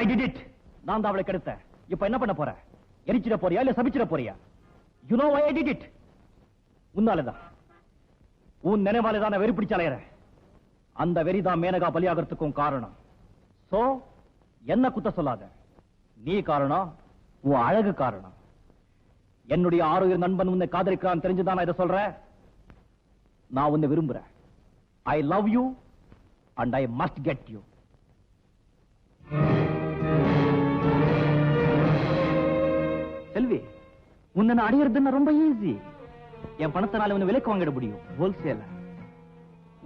I did it. நான் தான் அவளை கெடுத்தேன். இப்ப என்ன பண்ண போற? எரிச்சிட போறியா இல்ல சபிச்சிட போறியா? You know why I did it? உன்னாலதான். உன் நினைவாலே தான் வெறி பிடிச்சு அலையறேன். அந்த வெறிதான் மேனகா பலியாகிறதுக்கும் காரணம். சோ என்ன குத்த சொல்லாத. நீ காரணம், உன் அழகு காரணம். என்னுடைய ஆரோக்கிய நண்பன் உன்னை காதலிக்கிறான் தெரிஞ்சுதான் நான் இதை சொல்றேன். நான் உன்னை விரும்புறேன். I love you and I must get you. செல்வி, உன்னை அடையிறதுன்னு ரொம்ப ஈஸி. என் பணத்தினால உன்னை விலைக்கு வாங்கிட முடியும். ஹோல்சேல.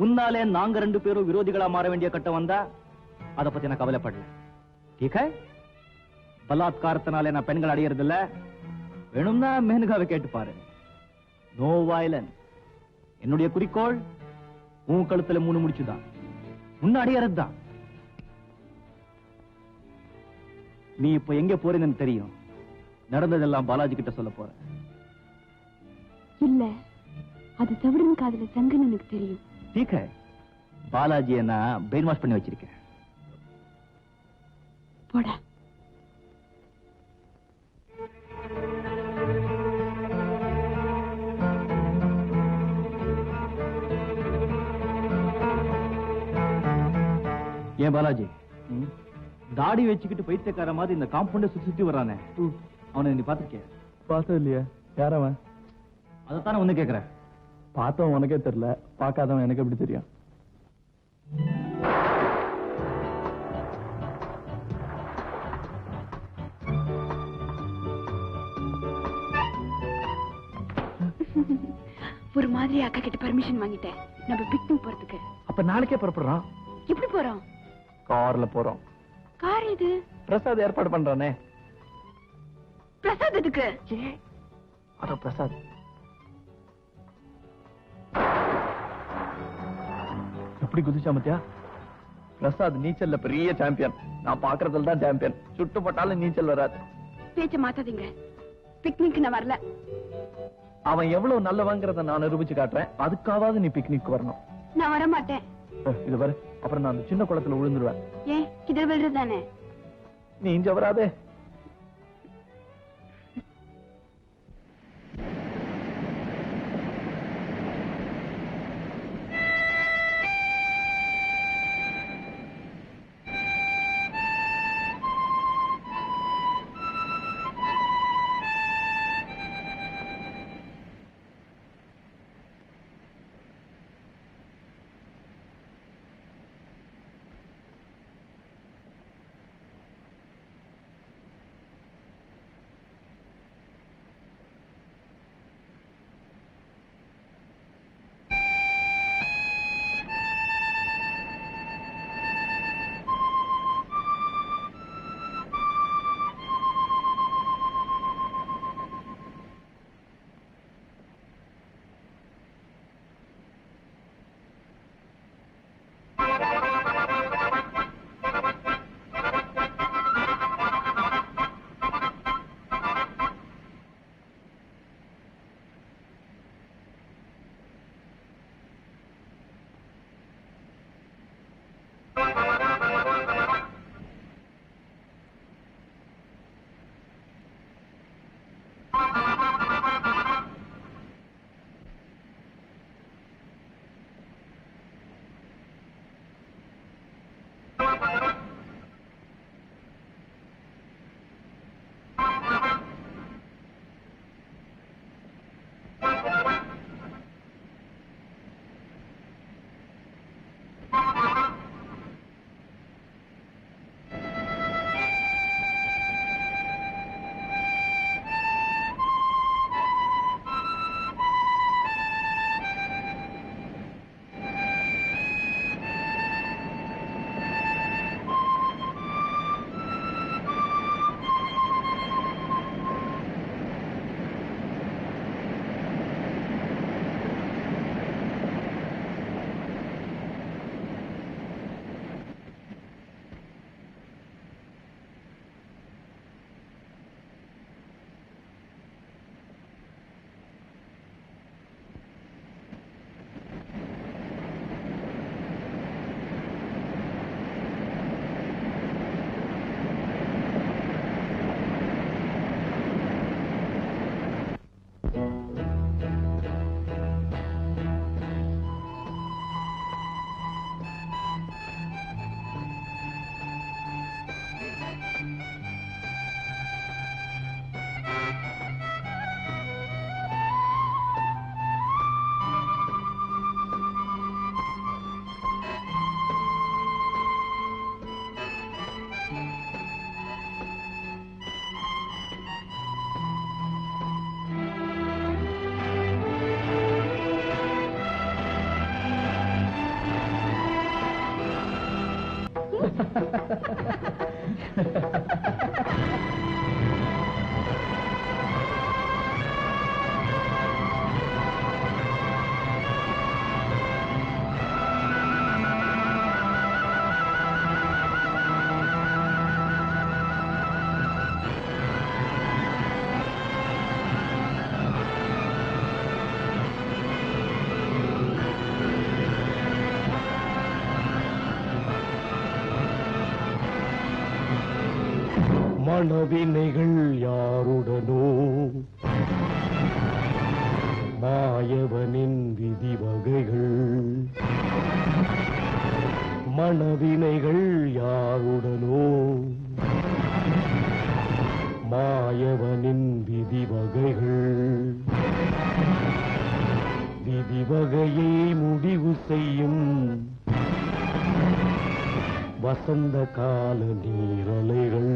உன்னாலே நாங்க 2 பேரும் விரோதிகளா மாற வேண்டிய கட்டம் வந்தா அதை பத்தி நான் கவலைப்படல. டீக் ஹை? பலாத்காரத்தினாலே நான் பெண்கள் அடையிறது இல்ல. வேணும்னா மேனகாவை கேட்டு பாரு. No violence. என்னுடைய குறிக்கோள் உன் கழுத்துல 3 முடிச்சுதான். உன்னை அடையிறது தான். நீ இப்ப எங்க போறேன்னு தெரியும். நடந்ததெல்லாம் பாலாஜி கிட்ட சொல்ல போற. இல்ல, அது தவிடுன்னு காதுல சங்குன்னு எனக்கு தெரியும். டீக் ஹை? பாலாஜியை நான் பிரெயின் வாஷ் பண்ணி வச்சிருக்கேன். போடா. ஏன் பாலாஜி தாடி வச்சுக்கிட்டு பைத்தியக்கார மாதிரி இந்த காம்பவுண்ட சுத்தி வர்றானே, அவனை நீ பாத்திருக்கிய? பார்த்தது இல்லையா? யார் அவன்? அதைத்தானே ஒண்ணு கேக்குறேன். பார்த்தவன் உனக்கே தெரியல, பார்க்காதவன் எனக்கு எப்படி தெரியும்? ஒரு மாதிரி அக்கா கிட்ட பர்மிஷன் வாங்கிட்டேன். நம்ம பிக்னிக் போறதுக்கு. அப்ப நாளைக்கே புறப்படுறோம். எப்படி போறோம்? கார்ல போறோம். கார் இது பிரசாத் ஏற்பாடு பண்றானே. பிரசாத் எதுக்கு? அதோ பிரசாத். எப்படி குதிச்சா மத்தியா? பிரசாத் நீச்சல்ல பெரிய சாம்பியன். நான் பாக்குறதுல தான் சாம்பியன். சுட்டு போட்டாலும் நீச்சல் வராது. பேச்ச மாத்தாதீங்க. பிக்னிக் நான் வரல. அவன் எவ்வளவு நல்லவங்கிறத நான் நிரூபிச்சு காட்டுறேன். அதுக்காவது நீ பிக்னிக் வரணும். நான் வர மாட்டேன். இது பாரு, அப்புறம் நான் அந்த சின்ன குளத்துல விழுந்துருவேன். ஏன் கிட்ட விழுறதானே? நீ இங்க வராதே. மனவினைகள் யாருடனோ மாயவனின் விதி வகைகள் மனவினைகள் யாருடனோ மாயவனின் விதி வகைகள் விதி வகையை முடிவு செய்யும் வசந்த கால நீரலைகள்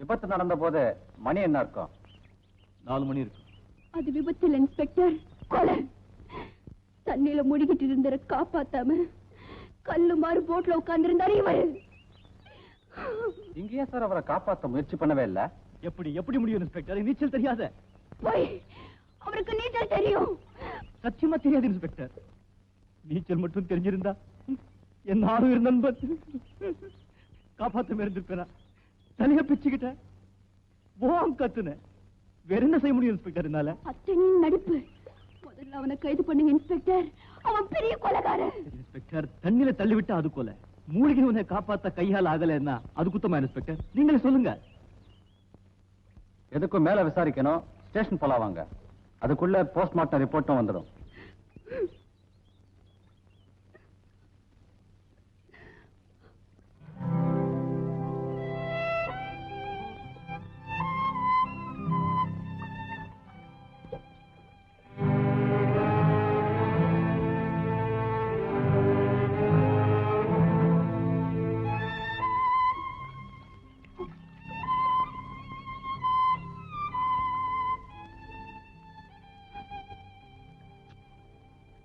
விபத்து நடந்த போது மணி என்ன இருக்கும்? 4 மணி இருக்கு. அது விபத்தில் இன்ஸ்பெக்டர் கொலை. தண்ணியில முழுகிட்டு இருந்த காப்பாத்தாம கல்லு மாறு போட்ல உட்கார்ந்திருந்தாரு இவரு. இங்கேயே சார் அவரை காப்பாத்த முயற்சி பண்ணவே இல்ல. எப்படி முடியும் இன்ஸ்பெக்டர்? நீச்சல் தெரியாத. போய் அவருக்கு நீச்சல் தெரியும். சத்தியமா தெரியாது இன்ஸ்பெக்டர். நீச்சல் மட்டும் தெரிஞ்சிருந்தா என் ஆறு நண்பன் காப்பாத்த இருந்திருப்பேனா? தலைய பிச்சுக்கிட்ட கத்துன. வேற என்ன செய்ய முடியும் இன்ஸ்பெக்டர்? என்னால அத்தனையும் நடிப்பு. முதல்ல அவனை கைது பண்ணுங்க இன்ஸ்பெக்டர். அவன் பெரிய கொலைகாரன். இன்ஸ்பெக்டர், தண்ணில தள்ளிவிட்டு அது கொலை. மூலிகைவனை காப்பாத்த கையால் ஆகலைன்னா அது குத்தமா இன்ஸ்பெக்டர்? நீங்களே சொல்லுங்க. எதுக்கும் மேல விசாரிக்கணும். ஸ்டேஷன் போலாம் வாங்க. அதுக்குள்ள போஸ்ட்மார்ட்டம் ரிப்போர்ட்டும் வந்துடும்.